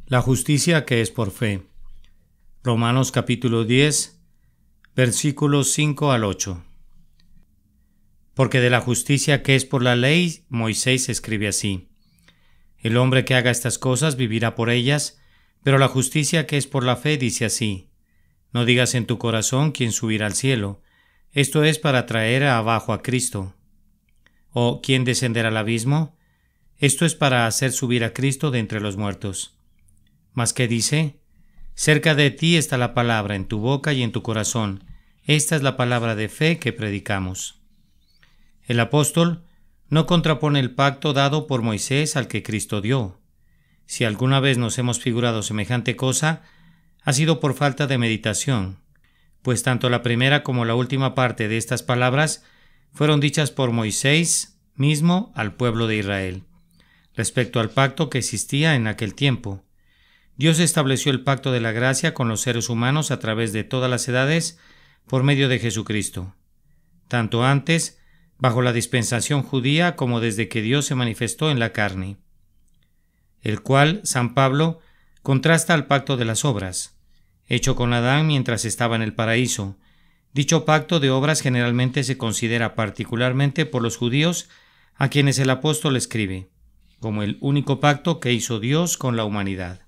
La justicia que es por fe. Romanos capítulo 10, versículos 5 al 8. Porque de la justicia que es por la ley, Moisés escribe así: El hombre que haga estas cosas vivirá por ellas, pero la justicia que es por la fe dice así: No digas en tu corazón quién subirá al cielo, esto es para traer abajo a Cristo. O quién descenderá al abismo, esto es para hacer subir a Cristo de entre los muertos. Mas ¿qué dice? Cerca de ti está la palabra, en tu boca y en tu corazón. Esta es la palabra de fe que predicamos. El apóstol no contrapone el pacto dado por Moisés al que Cristo dio. Si alguna vez nos hemos figurado semejante cosa, ha sido por falta de meditación, pues tanto la primera como la última parte de estas palabras fueron dichas por Moisés mismo al pueblo de Israel, respecto al pacto que existía en aquel tiempo. Dios estableció el pacto de la gracia con los seres humanos a través de todas las edades por medio de Jesucristo, tanto antes bajo la dispensación judía como desde que Dios se manifestó en la carne, el cual San Pablo contrasta al pacto de las obras, hecho con Adán mientras estaba en el paraíso. Dicho pacto de obras generalmente se considera particularmente por los judíos, a quienes el apóstol escribe, como el único pacto que hizo Dios con la humanidad.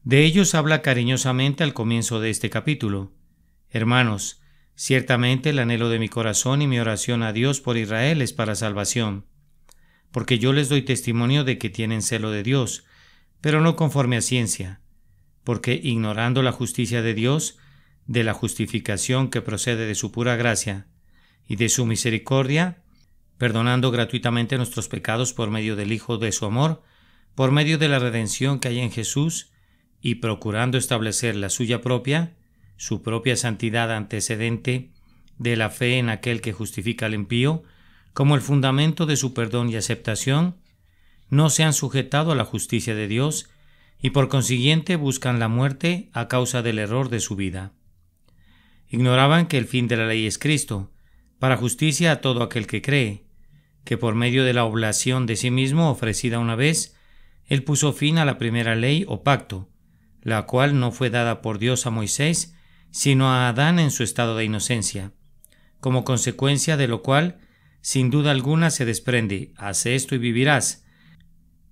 De ellos habla cariñosamente al comienzo de este capítulo. Hermanos, ciertamente el anhelo de mi corazón y mi oración a Dios por Israel es para salvación, porque yo les doy testimonio de que tienen celo de Dios, pero no conforme a ciencia, porque ignorando la justicia de Dios, de la justificación que procede de su pura gracia y de su misericordia, perdonando gratuitamente nuestros pecados por medio del Hijo de su amor, por medio de la redención que hay en Jesús, y procurando establecer la suya propia, su propia santidad antecedente de la fe en aquel que justifica al impío, como el fundamento de su perdón y aceptación, no se han sujetado a la justicia de Dios y por consiguiente buscan la muerte a causa del error de su vida. Ignoraban que el fin de la ley es Cristo, para justicia a todo aquel que cree, que por medio de la oblación de sí mismo ofrecida una vez, Él puso fin a la primera ley o pacto, la cual no fue dada por Dios a Moisés, sino a Adán en su estado de inocencia, como consecuencia de lo cual, sin duda alguna se desprende: haz esto y vivirás.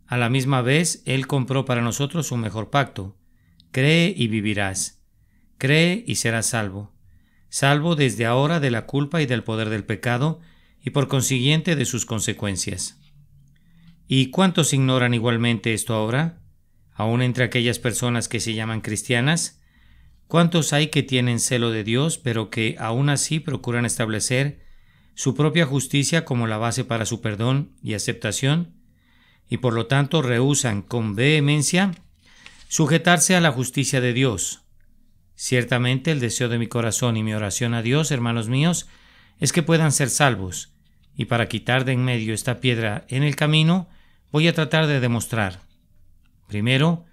A la misma vez, Él compró para nosotros un mejor pacto: cree y vivirás. Cree y serás salvo. Salvo desde ahora de la culpa y del poder del pecado, y por consiguiente de sus consecuencias. ¿Y cuántos ignoran igualmente esto ahora? Aún entre aquellas personas que se llaman cristianas, ¿cuántos hay que tienen celo de Dios, pero que aún así procuran establecer su propia justicia como la base para su perdón y aceptación, y por lo tanto rehúsan con vehemencia sujetarse a la justicia de Dios? Ciertamente el deseo de mi corazón y mi oración a Dios, hermanos míos, es que puedan ser salvos, y para quitar de en medio esta piedra en el camino, voy a tratar de demostrar, primero,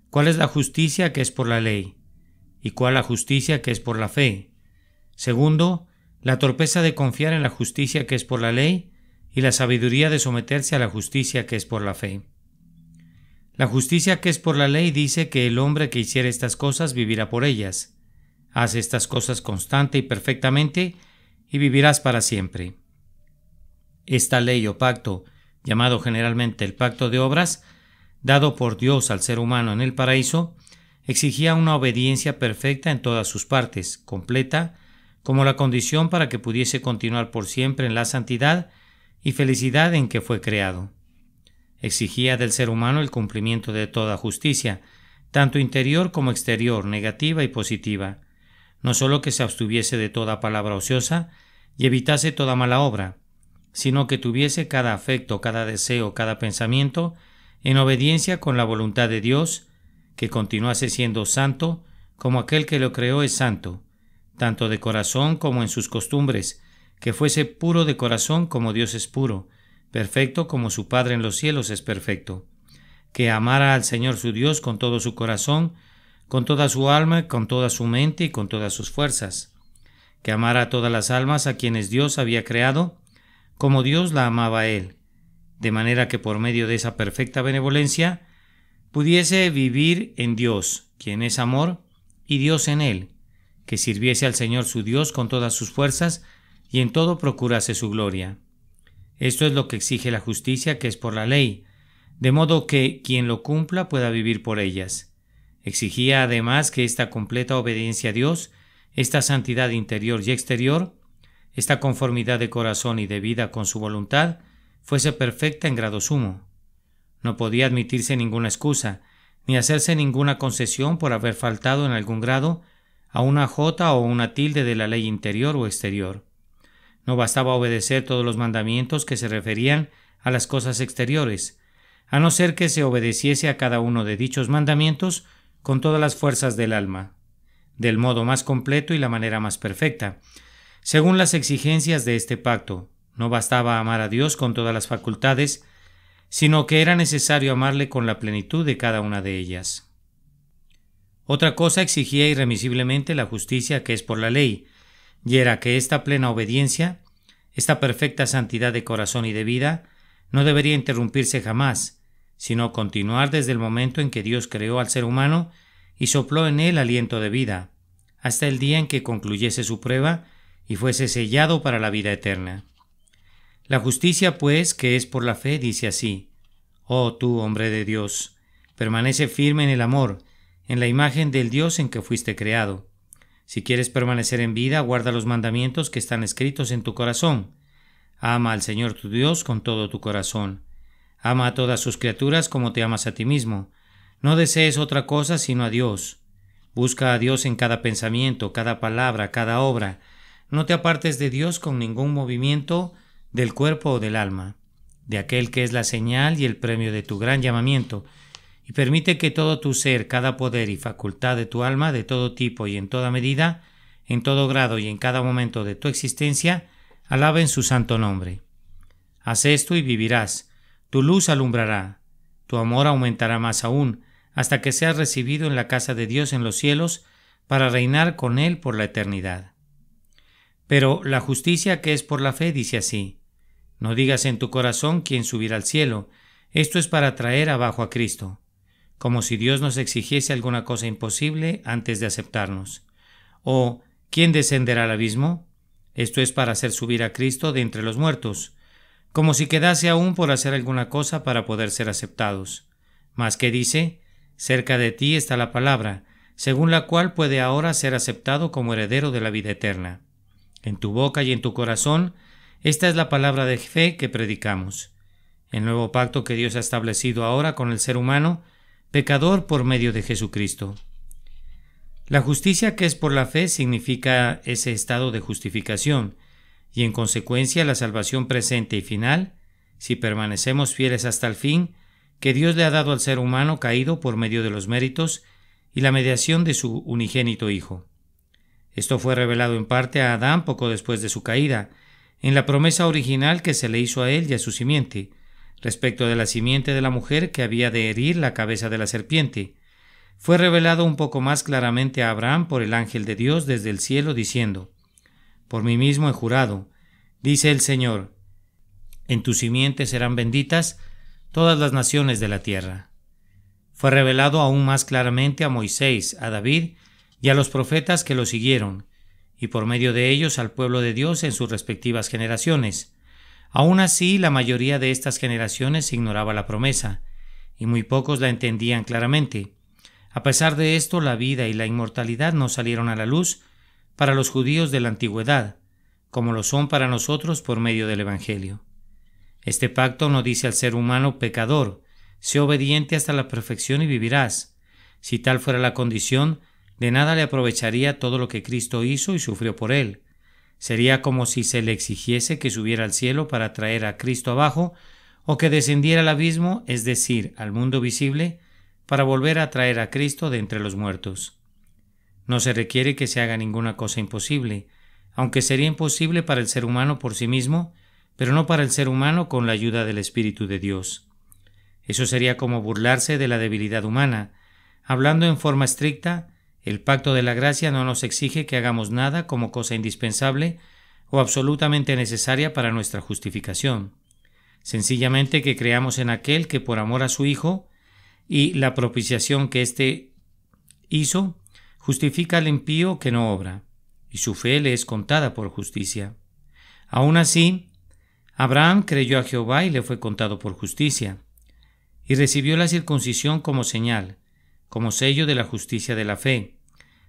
cuál es la justicia que es por la ley, y cuál la justicia que es por la fe. Segundo, la torpeza de confiar en la justicia que es por la ley, y la sabiduría de someterse a la justicia que es por la fe. La justicia que es por la ley dice que el hombre que hiciere estas cosas vivirá por ellas. Haz estas cosas constante y perfectamente, y vivirás para siempre. Esta ley o pacto, llamado generalmente el pacto de obras, dado por Dios al ser humano en el paraíso, exigía una obediencia perfecta en todas sus partes, completa, como la condición para que pudiese continuar por siempre en la santidad y felicidad en que fue creado. Exigía del ser humano el cumplimiento de toda justicia, tanto interior como exterior, negativa y positiva, no solo que se abstuviese de toda palabra ociosa y evitase toda mala obra, sino que tuviese cada afecto, cada deseo, cada pensamiento en obediencia con la voluntad de Dios, que continuase siendo santo como aquel que lo creó es santo, tanto de corazón como en sus costumbres, que fuese puro de corazón como Dios es puro, perfecto como su Padre en los cielos es perfecto, que amara al Señor su Dios con todo su corazón, con toda su alma, con toda su mente y con todas sus fuerzas, que amara a todas las almas a quienes Dios había creado, como Dios la amaba a él, de manera que por medio de esa perfecta benevolencia pudiese vivir en Dios, quien es amor, y Dios en él, que sirviese al Señor su Dios con todas sus fuerzas y en todo procurase su gloria. Esto es lo que exige la justicia que es por la ley, de modo que quien lo cumpla pueda vivir por ellas. Exigía además que esta completa obediencia a Dios, esta santidad interior y exterior, esta conformidad de corazón y de vida con su voluntad, fuese perfecta en grado sumo. No podía admitirse ninguna excusa, ni hacerse ninguna concesión por haber faltado en algún grado a una jota o una tilde de la ley interior o exterior. No bastaba obedecer todos los mandamientos que se referían a las cosas exteriores, a no ser que se obedeciese a cada uno de dichos mandamientos con todas las fuerzas del alma, del modo más completo y la manera más perfecta, según las exigencias de este pacto. No bastaba amar a Dios con todas las facultades, sino que era necesario amarle con la plenitud de cada una de ellas. Otra cosa exigía irremisiblemente la justicia que es por la ley, y era que esta plena obediencia, esta perfecta santidad de corazón y de vida, no debería interrumpirse jamás, sino continuar desde el momento en que Dios creó al ser humano y sopló en él aliento de vida, hasta el día en que concluyese su prueba y fuese sellado para la vida eterna. La justicia, pues, que es por la fe, dice así: «Oh tú, hombre de Dios, permanece firme en el amor, en la imagen del Dios en que fuiste creado. Si quieres permanecer en vida, guarda los mandamientos que están escritos en tu corazón. Ama al Señor tu Dios con todo tu corazón. Ama a todas sus criaturas como te amas a ti mismo. No desees otra cosa sino a Dios. Busca a Dios en cada pensamiento, cada palabra, cada obra. No te apartes de Dios con ningún movimiento del cuerpo o del alma, de aquel que es la señal y el premio de tu gran llamamiento, y permite que todo tu ser, cada poder y facultad de tu alma, de todo tipo y en toda medida, en todo grado y en cada momento de tu existencia, alaben su santo nombre. Haz esto y vivirás, tu luz alumbrará, tu amor aumentará más aún, hasta que seas recibido en la casa de Dios en los cielos, para reinar con Él por la eternidad. Pero la justicia que es por la fe dice así: no digas en tu corazón quién subirá al cielo, esto es para traer abajo a Cristo, como si Dios nos exigiese alguna cosa imposible antes de aceptarnos. O, ¿quién descenderá al abismo? Esto es para hacer subir a Cristo de entre los muertos, como si quedase aún por hacer alguna cosa para poder ser aceptados. Mas que dice: cerca de ti está la palabra, según la cual puede ahora ser aceptado como heredero de la vida eterna. En tu boca y en tu corazón, esta es la palabra de fe que predicamos. El nuevo pacto que Dios ha establecido ahora con el ser humano, pecador, por medio de Jesucristo. La justicia que es por la fe significa ese estado de justificación, y en consecuencia la salvación presente y final, si permanecemos fieles hasta el fin, que Dios le ha dado al ser humano caído por medio de los méritos y la mediación de su unigénito Hijo. Esto fue revelado en parte a Adán poco después de su caída, en la promesa original que se le hizo a él y a su simiente, respecto de la simiente de la mujer que había de herir la cabeza de la serpiente. Fue revelado un poco más claramente a Abraham por el ángel de Dios desde el cielo, diciendo: por mí mismo he jurado, dice el Señor, en tu simiente serán benditas todas las naciones de la tierra. Fue revelado aún más claramente a Moisés, a David y a los profetas que lo siguieron, y por medio de ellos al pueblo de Dios en sus respectivas generaciones. Aún así, la mayoría de estas generaciones ignoraba la promesa, y muy pocos la entendían claramente. A pesar de esto, la vida y la inmortalidad no salieron a la luz para los judíos de la antigüedad, como lo son para nosotros por medio del Evangelio. Este pacto no dice al ser humano pecador: sé obediente hasta la perfección y vivirás. Si tal fuera la condición, de nada le aprovecharía todo lo que Cristo hizo y sufrió por él. Sería como si se le exigiese que subiera al cielo para traer a Cristo abajo, o que descendiera al abismo, es decir, al mundo visible, para volver a traer a Cristo de entre los muertos. No se requiere que se haga ninguna cosa imposible, aunque sería imposible para el ser humano por sí mismo, pero no para el ser humano con la ayuda del Espíritu de Dios. Eso sería como burlarse de la debilidad humana. Hablando en forma estricta, el pacto de la gracia no nos exige que hagamos nada como cosa indispensable o absolutamente necesaria para nuestra justificación. Sencillamente que creamos en aquel que por amor a su Hijo y la propiciación que éste hizo justifica al impío que no obra, y su fe le es contada por justicia. Aún así, Abraham creyó a Jehová y le fue contado por justicia, y recibió la circuncisión como señal, como sello de la justicia de la fe,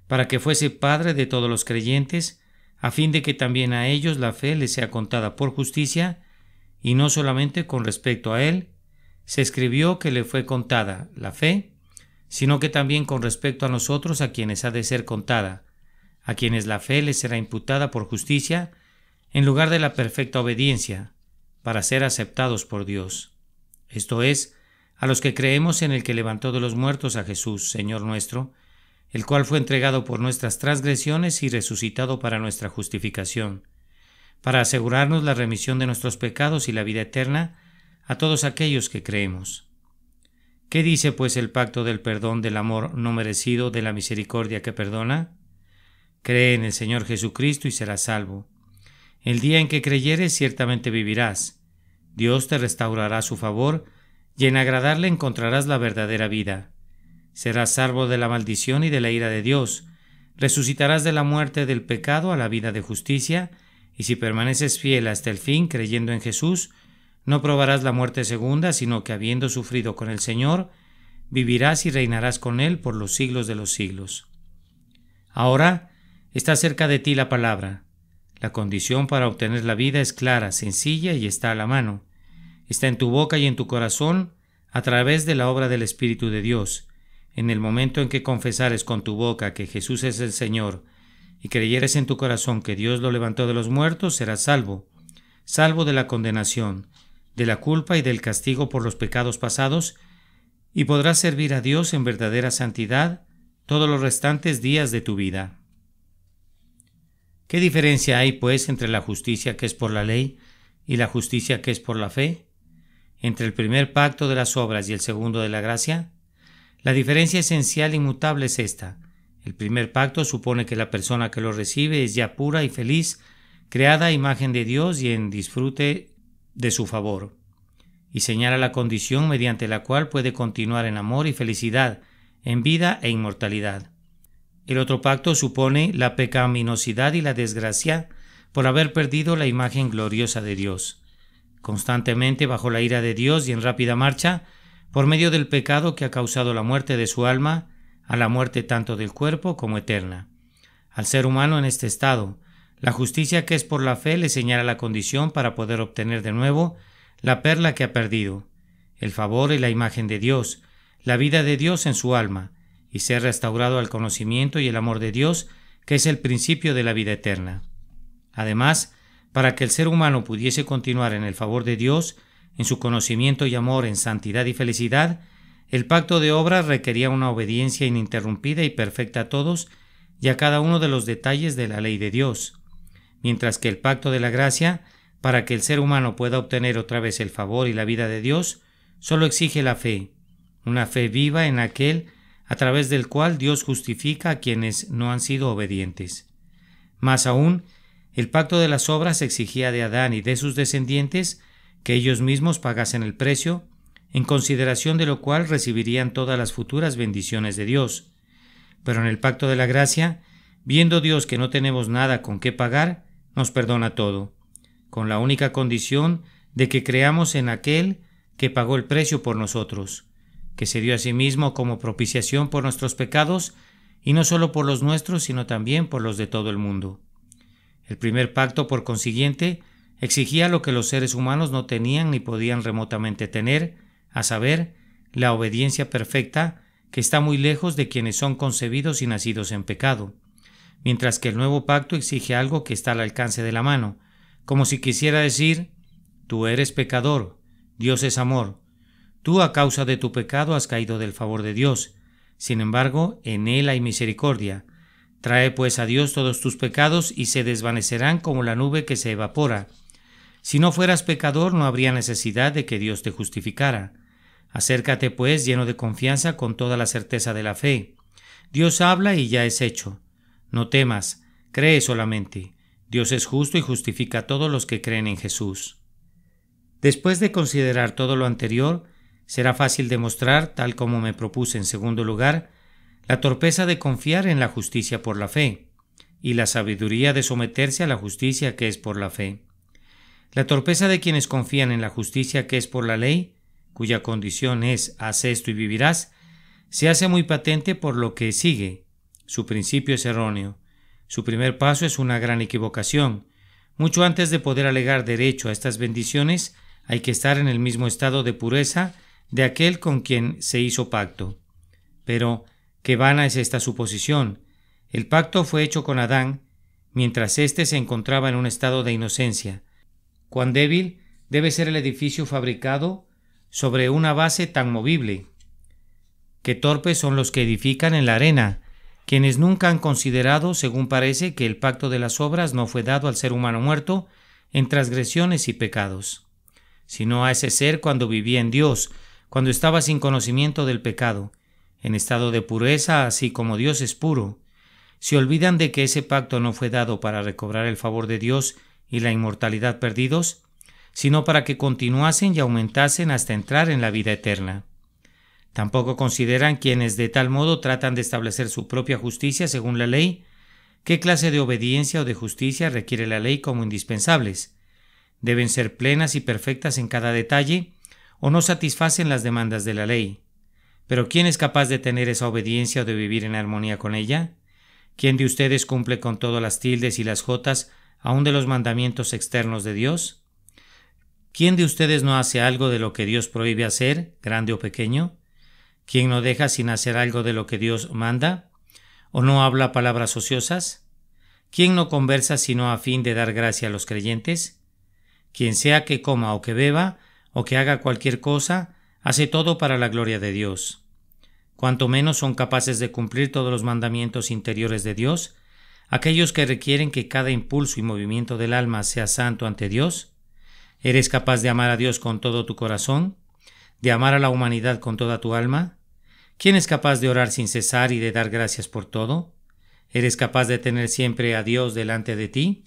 para que fuese padre de todos los creyentes, a fin de que también a ellos la fe les sea contada por justicia, y no solamente con respecto a él se escribió que le fue contada la fe, sino que también con respecto a nosotros, a quienes ha de ser contada, a quienes la fe les será imputada por justicia, en lugar de la perfecta obediencia, para ser aceptados por Dios. Esto es, a los que creemos en el que levantó de los muertos a Jesús, Señor nuestro, el cual fue entregado por nuestras transgresiones y resucitado para nuestra justificación, para asegurarnos la remisión de nuestros pecados y la vida eterna a todos aquellos que creemos. ¿Qué dice pues el pacto del perdón, del amor no merecido, de la misericordia que perdona? Cree en el Señor Jesucristo y serás salvo. El día en que creyeres ciertamente vivirás. Dios te restaurará su favor y en agradarle encontrarás la verdadera vida. Serás salvo de la maldición y de la ira de Dios. Resucitarás de la muerte del pecado a la vida de justicia, y si permaneces fiel hasta el fin creyendo en Jesús, no probarás la muerte segunda, sino que habiendo sufrido con el Señor, vivirás y reinarás con Él por los siglos de los siglos. Ahora está cerca de ti la palabra. La condición para obtener la vida es clara, sencilla y está a la mano. Está en tu boca y en tu corazón a través de la obra del Espíritu de Dios. En el momento en que confesares con tu boca que Jesús es el Señor y creyeres en tu corazón que Dios lo levantó de los muertos, serás salvo, salvo de la condenación, de la culpa y del castigo por los pecados pasados, y podrás servir a Dios en verdadera santidad todos los restantes días de tu vida. ¿Qué diferencia hay, pues, entre la justicia que es por la ley y la justicia que es por la fe? ¿Entre el primer pacto de las obras y el segundo de la gracia? La diferencia esencial e inmutable es esta. El primer pacto supone que la persona que lo recibe es ya pura y feliz, creada a imagen de Dios y en disfrute de su favor, y señala la condición mediante la cual puede continuar en amor y felicidad, en vida e inmortalidad. El otro pacto supone la pecaminosidad y la desgracia por haber perdido la imagen gloriosa de Dios, constantemente bajo la ira de Dios y en rápida marcha, por medio del pecado que ha causado la muerte de su alma, a la muerte tanto del cuerpo como eterna. Al ser humano en este estado, la justicia que es por la fe le señala la condición para poder obtener de nuevo la perla que ha perdido, el favor y la imagen de Dios, la vida de Dios en su alma, y ser restaurado al conocimiento y el amor de Dios, que es el principio de la vida eterna. Además, para que el ser humano pudiese continuar en el favor de Dios, en su conocimiento y amor, en santidad y felicidad, el pacto de obras requería una obediencia ininterrumpida y perfecta a todos y a cada uno de los detalles de la ley de Dios, mientras que el pacto de la gracia, para que el ser humano pueda obtener otra vez el favor y la vida de Dios, solo exige la fe, una fe viva en aquel a través del cual Dios justifica a quienes no han sido obedientes. Más aún, el pacto de las obras exigía de Adán y de sus descendientes que ellos mismos pagasen el precio, en consideración de lo cual recibirían todas las futuras bendiciones de Dios. Pero en el pacto de la gracia, viendo Dios que no tenemos nada con qué pagar, nos perdona todo, con la única condición de que creamos en aquel que pagó el precio por nosotros, que se dio a sí mismo como propiciación por nuestros pecados, y no solo por los nuestros, sino también por los de todo el mundo. El primer pacto, por consiguiente, exigía lo que los seres humanos no tenían ni podían remotamente tener, a saber, la obediencia perfecta, que está muy lejos de quienes son concebidos y nacidos en pecado, mientras que el nuevo pacto exige algo que está al alcance de la mano, como si quisiera decir: tú eres pecador, Dios es amor, tú a causa de tu pecado has caído del favor de Dios, sin embargo en Él hay misericordia, trae pues a Dios todos tus pecados y se desvanecerán como la nube que se evapora. Si no fueras pecador no habría necesidad de que Dios te justificara. Acércate pues lleno de confianza con toda la certeza de la fe. Dios habla y ya es hecho. No temas, cree solamente. Dios es justo y justifica a todos los que creen en Jesús. Después de considerar todo lo anterior, Será fácil demostrar, tal como me propuse en segundo lugar, la torpeza de confiar en la justicia por la fe y la sabiduría de someterse a la justicia que es por la fe. La torpeza de quienes confían en la justicia que es por la ley, cuya condición es haz esto y vivirás, se hace muy patente por lo que sigue. Su principio es erróneo. Su primer paso es una gran equivocación. Mucho antes de poder alegar derecho a estas bendiciones, hay que estar en el mismo estado de pureza de aquel con quien se hizo pacto. Pero qué vana es esta suposición. El pacto fue hecho con Adán, mientras éste se encontraba en un estado de inocencia. Cuán débil debe ser el edificio fabricado sobre una base tan movible. Qué torpes son los que edifican en la arena, quienes nunca han considerado, según parece, que el pacto de las obras no fue dado al ser humano muerto en transgresiones y pecados, sino a ese ser cuando vivía en Dios, cuando estaba sin conocimiento del pecado, en estado de pureza, así como Dios es puro. Se olvidan de que ese pacto no fue dado para recobrar el favor de Dios y la inmortalidad perdidos, sino para que continuasen y aumentasen hasta entrar en la vida eterna. Tampoco consideran quienes de tal modo tratan de establecer su propia justicia según la ley, qué clase de obediencia o de justicia requiere la ley como indispensables. Deben ser plenas y perfectas en cada detalle, o no satisfacen las demandas de la ley. Pero ¿quién es capaz de tener esa obediencia o de vivir en armonía con ella? ¿Quién de ustedes cumple con todas las tildes y las jotas, aun de los mandamientos externos de Dios? ¿Quién de ustedes no hace algo de lo que Dios prohíbe hacer, grande o pequeño? ¿Quién no deja sin hacer algo de lo que Dios manda? ¿O no habla palabras ociosas? ¿Quién no conversa sino a fin de dar gracia a los creyentes? Quien sea que coma o que beba, o que haga cualquier cosa, hace todo para la gloria de Dios. Cuanto menos son capaces de cumplir todos los mandamientos interiores de Dios, aquellos que requieren que cada impulso y movimiento del alma sea santo ante Dios. ¿Eres capaz de amar a Dios con todo tu corazón? ¿De amar a la humanidad con toda tu alma? ¿Quién es capaz de orar sin cesar y de dar gracias por todo? ¿Eres capaz de tener siempre a Dios delante de ti?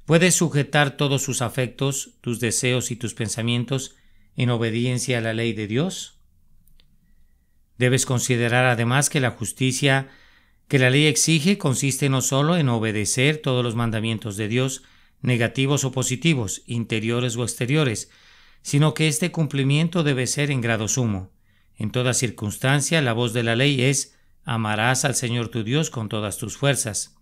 ¿Puedes sujetar todos sus afectos, tus deseos y tus pensamientos en obediencia a la ley de Dios? Debes considerar además que la justicia que la ley exige consiste no solo en obedecer todos los mandamientos de Dios, negativos o positivos, interiores o exteriores, sino que este cumplimiento debe ser en grado sumo. En toda circunstancia, la voz de la ley es: amarás al Señor tu Dios con todas tus fuerzas.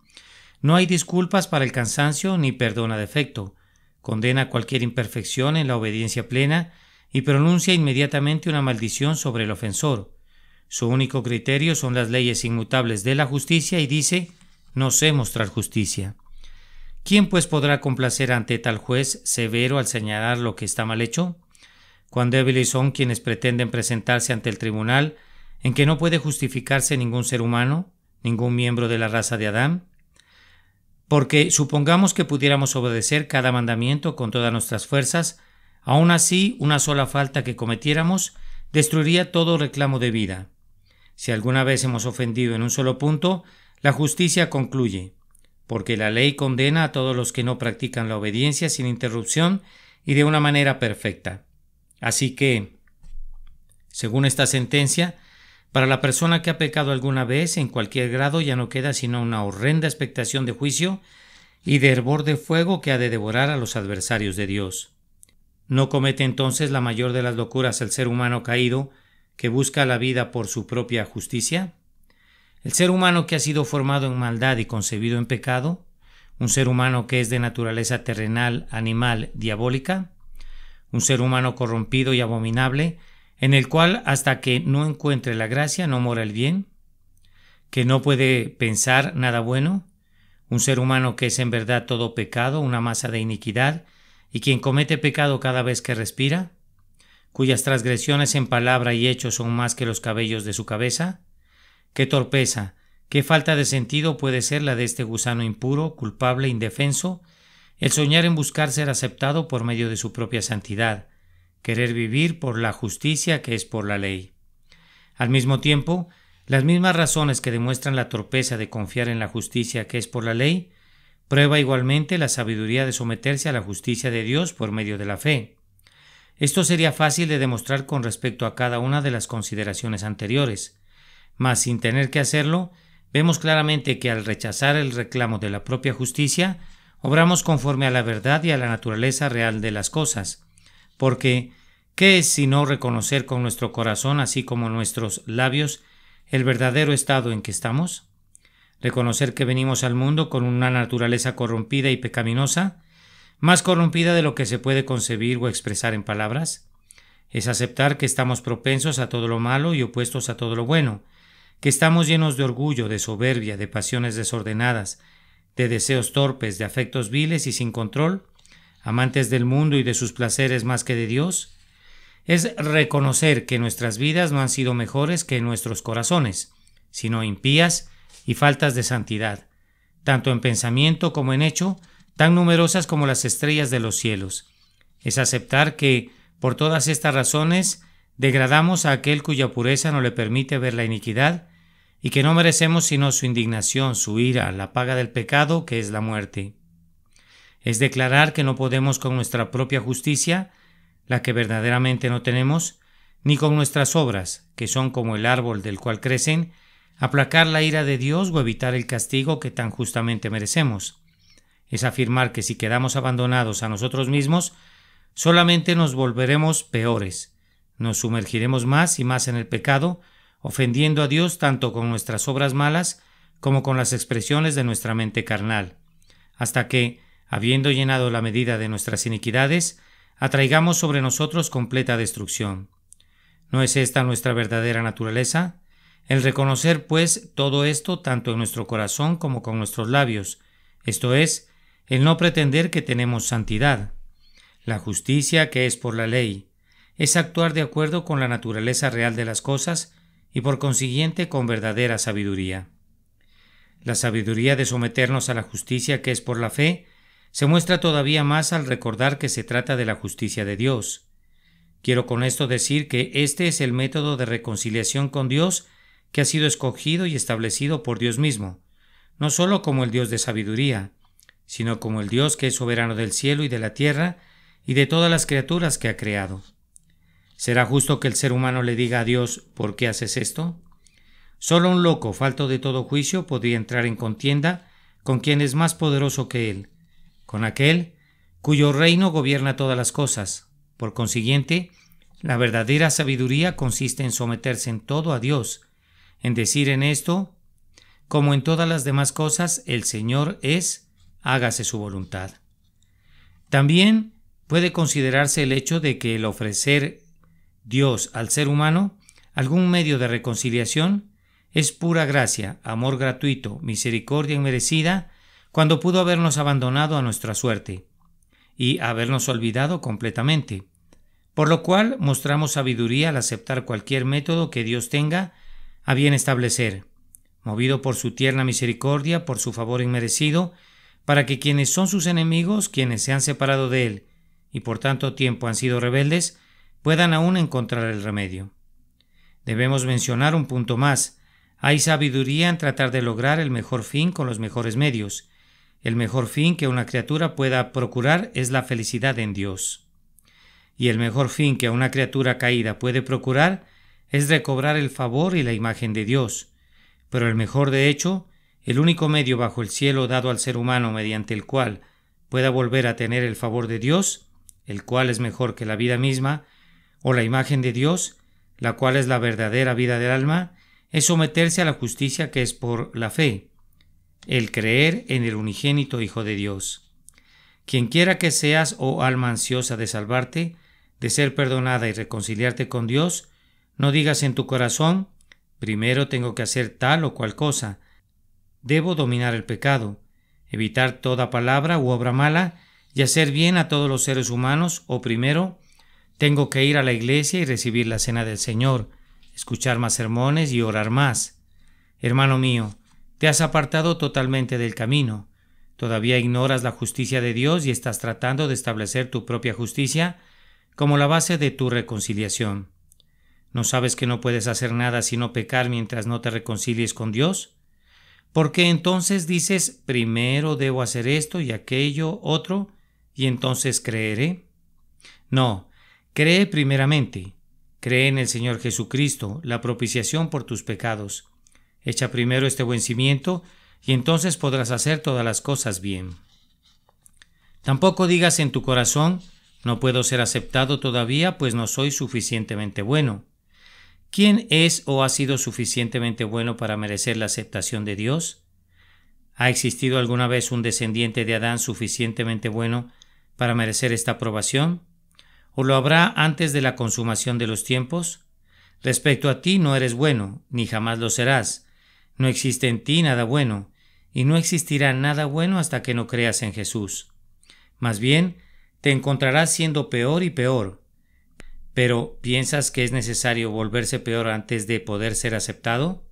No hay disculpas para el cansancio ni perdona defecto. Condena cualquier imperfección en la obediencia plena y pronuncia inmediatamente una maldición sobre el ofensor. Su único criterio son las leyes inmutables de la justicia y dice: no sé mostrar justicia. ¿Quién pues podrá complacer ante tal juez severo al señalar lo que está mal hecho? Cuán débiles son quienes pretenden presentarse ante el tribunal en que no puede justificarse ningún ser humano, ningún miembro de la raza de Adán. Porque supongamos que pudiéramos obedecer cada mandamiento con todas nuestras fuerzas, aún así una sola falta que cometiéramos destruiría todo reclamo de vida. Si alguna vez hemos ofendido en un solo punto, la justicia concluye, porque la ley condena a todos los que no practican la obediencia sin interrupción y de una manera perfecta. Así que, según esta sentencia, para la persona que ha pecado alguna vez en cualquier grado ya no queda sino una horrenda expectación de juicio y de hervor de fuego que ha de devorar a los adversarios de Dios. ¿No comete entonces la mayor de las locuras el ser humano caído que busca la vida por su propia justicia? El ser humano que ha sido formado en maldad y concebido en pecado, un ser humano que es de naturaleza terrenal, animal, diabólica, un ser humano corrompido y abominable, en el cual hasta que no encuentre la gracia no mora el bien, que no puede pensar nada bueno, un ser humano que es en verdad todo pecado, una masa de iniquidad, y quien comete pecado cada vez que respira, cuyas transgresiones en palabra y hecho son más que los cabellos de su cabeza. Qué torpeza, qué falta de sentido puede ser la de este gusano impuro, culpable, indefenso, el soñar en buscar ser aceptado por medio de su propia santidad, querer vivir por la justicia que es por la ley. Al mismo tiempo, las mismas razones que demuestran la torpeza de confiar en la justicia que es por la ley, prueba igualmente la sabiduría de someterse a la justicia de Dios por medio de la fe. Esto sería fácil de demostrar con respecto a cada una de las consideraciones anteriores, mas sin tener que hacerlo, vemos claramente que al rechazar el reclamo de la propia justicia, obramos conforme a la verdad y a la naturaleza real de las cosas, porque ¿qué es sino reconocer con nuestro corazón, así como nuestros labios, el verdadero estado en que estamos? Reconocer que venimos al mundo con una naturaleza corrompida y pecaminosa, más corrompida de lo que se puede concebir o expresar en palabras. Es aceptar que estamos propensos a todo lo malo y opuestos a todo lo bueno, que estamos llenos de orgullo, de soberbia, de pasiones desordenadas, de deseos torpes, de afectos viles y sin control, amantes del mundo y de sus placeres más que de Dios. Es reconocer que nuestras vidas no han sido mejores que nuestros corazones, sino impías y faltas de santidad, tanto en pensamiento como en hecho, tan numerosas como las estrellas de los cielos. Es aceptar que, por todas estas razones, degradamos a aquel cuya pureza no le permite ver la iniquidad, y que no merecemos sino su indignación, su ira, la paga del pecado, que es la muerte. Es declarar que no podemos con nuestra propia justicia, la que verdaderamente no tenemos, ni con nuestras obras, que son como el árbol del cual crecen, aplacar la ira de Dios o evitar el castigo que tan justamente merecemos. Es afirmar que si quedamos abandonados a nosotros mismos, solamente nos volveremos peores, nos sumergiremos más y más en el pecado, ofendiendo a Dios tanto con nuestras obras malas como con las expresiones de nuestra mente carnal, hasta que, habiendo llenado la medida de nuestras iniquidades, atraigamos sobre nosotros completa destrucción. ¿No es esta nuestra verdadera naturaleza? El reconocer, pues, todo esto tanto en nuestro corazón como con nuestros labios, esto es, el no pretender que tenemos santidad. La justicia que es por la ley es actuar de acuerdo con la naturaleza real de las cosas y por consiguiente con verdadera sabiduría. La sabiduría de someternos a la justicia que es por la fe se muestra todavía más al recordar que se trata de la justicia de Dios. Quiero con esto decir que este es el método de reconciliación con Dios que ha sido escogido y establecido por Dios mismo, no solo como el Dios de sabiduría, sino como el Dios que es soberano del cielo y de la tierra y de todas las criaturas que ha creado. ¿Será justo que el ser humano le diga a Dios, ¿por qué haces esto? Solo un loco, falto de todo juicio, podría entrar en contienda con quien es más poderoso que él, con aquel cuyo reino gobierna todas las cosas. Por consiguiente, la verdadera sabiduría consiste en someterse en todo a Dios, en decir en esto, como en todas las demás cosas, el Señor es, hágase su voluntad. También puede considerarse el hecho de que el ofrecer Dios al ser humano algún medio de reconciliación es pura gracia, amor gratuito, misericordia inmerecida, cuando pudo habernos abandonado a nuestra suerte y habernos olvidado completamente, por lo cual mostramos sabiduría al aceptar cualquier método que Dios tenga a bien establecer, movido por su tierna misericordia, por su favor inmerecido, para que quienes son sus enemigos, quienes se han separado de él y por tanto tiempo han sido rebeldes, puedan aún encontrar el remedio. Debemos mencionar un punto más. Hay sabiduría en tratar de lograr el mejor fin con los mejores medios. El mejor fin que una criatura pueda procurar es la felicidad en Dios. Y el mejor fin que una criatura caída puede procurar es recobrar el favor y la imagen de Dios. Pero el mejor, de hecho, el único medio bajo el cielo dado al ser humano mediante el cual pueda volver a tener el favor de Dios, el cual es mejor que la vida misma, o la imagen de Dios, la cual es la verdadera vida del alma, es someterse a la justicia que es por la fe, el creer en el unigénito Hijo de Dios. Quien quiera que seas, oh alma ansiosa de salvarte, de ser perdonada y reconciliarte con Dios, no digas en tu corazón, primero tengo que hacer tal o cual cosa, debo dominar el pecado, evitar toda palabra u obra mala y hacer bien a todos los seres humanos, o primero, tengo que ir a la iglesia y recibir la cena del Señor, escuchar más sermones y orar más. Hermano mío, te has apartado totalmente del camino. Todavía ignoras la justicia de Dios y estás tratando de establecer tu propia justicia como la base de tu reconciliación. ¿No sabes que no puedes hacer nada sino pecar mientras no te reconcilies con Dios? ¿Por qué entonces dices, primero debo hacer esto y aquello, otro, y entonces creeré? No, Cree primeramente. Cree en el Señor Jesucristo, la propiciación por tus pecados. Echa primero este buen cimiento, y entonces podrás hacer todas las cosas bien. Tampoco digas en tu corazón: no puedo ser aceptado todavía, pues no soy suficientemente bueno. ¿Quién es o ha sido suficientemente bueno para merecer la aceptación de Dios? ¿Ha existido alguna vez un descendiente de Adán suficientemente bueno para merecer esta aprobación? ¿O lo habrá antes de la consumación de los tiempos? Respecto a ti no eres bueno, ni jamás lo serás. No existe en ti nada bueno, y no existirá nada bueno hasta que no creas en Jesús. Más bien, te encontrarás siendo peor y peor. Pero, ¿piensas que es necesario volverse peor antes de poder ser aceptado?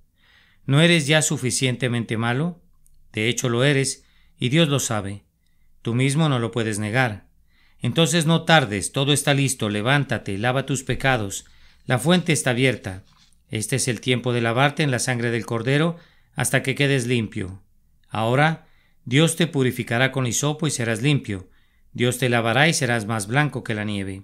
¿No eres ya suficientemente malo? De hecho lo eres, y Dios lo sabe. Tú mismo no lo puedes negar. Entonces no tardes, todo está listo, levántate, lava tus pecados. La fuente está abierta. Este es el tiempo de lavarte en la sangre del Cordero hasta que quedes limpio. Ahora, Dios te purificará con hisopo y serás limpio. Dios te lavará y serás más blanco que la nieve.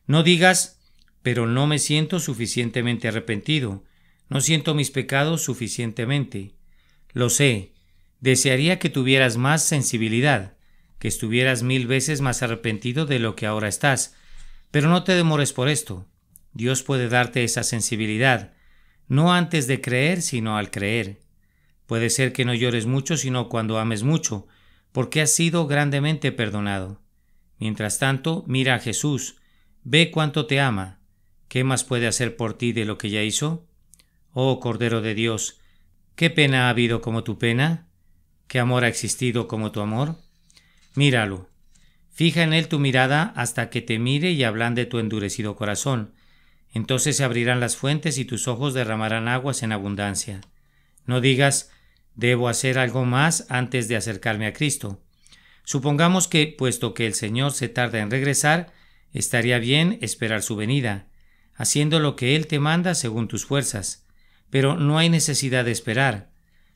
No digas: pero no me siento suficientemente arrepentido. No siento mis pecados suficientemente. Lo sé. Desearía que tuvieras más sensibilidad, que estuvieras 1000 veces más arrepentido de lo que ahora estás. Pero no te demores por esto. Dios puede darte esa sensibilidad, no antes de creer, sino al creer. Puede ser que no llores mucho, sino cuando ames mucho, porque has sido grandemente perdonado. Mientras tanto, mira a Jesús, ve cuánto te ama. ¿Qué más puede hacer por ti de lo que ya hizo? Oh Cordero de Dios, ¿qué pena ha habido como tu pena? ¿Qué amor ha existido como tu amor? Míralo. Fija en él tu mirada hasta que te mire y ablande tu endurecido corazón. Entonces se abrirán las fuentes y tus ojos derramarán aguas en abundancia. No digas: debo hacer algo más antes de acercarme a Cristo. Supongamos que, puesto que el Señor se tarda en regresar, estaría bien esperar su venida, haciendo lo que Él te manda según tus fuerzas. Pero no hay necesidad de esperar.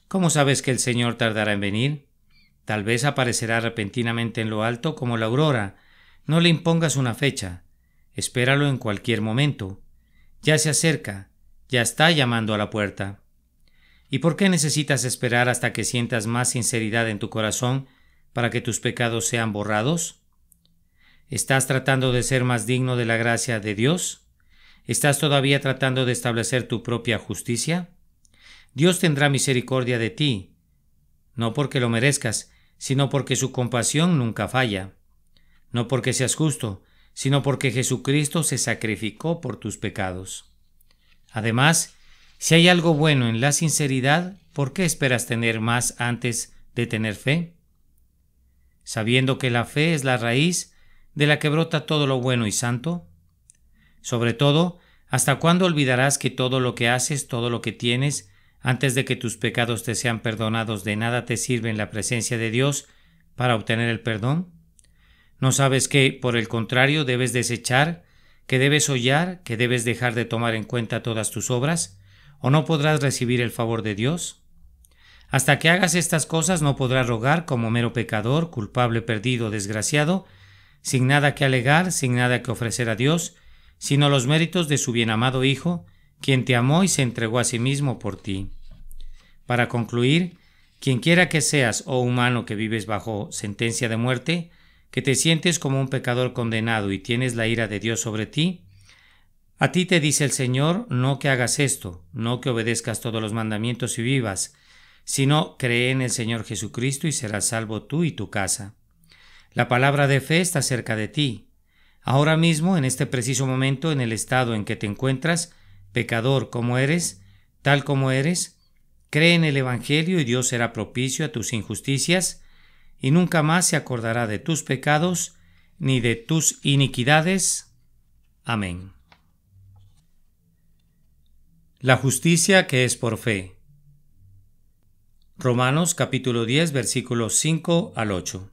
¿Cómo sabes que el Señor tardará en venir? Tal vez aparecerá repentinamente en lo alto como la aurora. No le impongas una fecha. Espéralo en cualquier momento. Ya se acerca, ya está llamando a la puerta. ¿Y por qué necesitas esperar hasta que sientas más sinceridad en tu corazón para que tus pecados sean borrados? ¿Estás tratando de ser más digno de la gracia de Dios? ¿Estás todavía tratando de establecer tu propia justicia? Dios tendrá misericordia de ti, no porque lo merezcas, sino porque su compasión nunca falla. No porque seas justo, sino porque Jesucristo se sacrificó por tus pecados. Además, si hay algo bueno en la sinceridad, ¿por qué esperas tener más antes de tener fe? Sabiendo que la fe es la raíz de la que brota todo lo bueno y santo. Sobre todo, ¿hasta cuándo olvidarás que todo lo que haces, todo lo que tienes, antes de que tus pecados te sean perdonados, de nada te sirve en la presencia de Dios para obtener el perdón? ¿No sabes que, por el contrario, debes desechar, que debes hollar, que debes dejar de tomar en cuenta todas tus obras? ¿O no podrás recibir el favor de Dios? Hasta que hagas estas cosas no podrás rogar como mero pecador, culpable, perdido, desgraciado, sin nada que alegar, sin nada que ofrecer a Dios, sino los méritos de su bienamado Hijo, quien te amó y se entregó a sí mismo por ti. Para concluir, quienquiera que seas, oh humano que vives bajo sentencia de muerte, que te sientes como un pecador condenado y tienes la ira de Dios sobre ti, a ti te dice el Señor: no que hagas esto, no que obedezcas todos los mandamientos y vivas, sino cree en el Señor Jesucristo y serás salvo tú y tu casa. La palabra de fe está cerca de ti. Ahora mismo, en este preciso momento, en el estado en que te encuentras, pecador como eres, tal como eres, cree en el Evangelio y Dios será propicio a tus injusticias y nunca más se acordará de tus pecados ni de tus iniquidades. Amén. La justicia que es por fe. Romanos capítulo 10, versículos 5 al 8.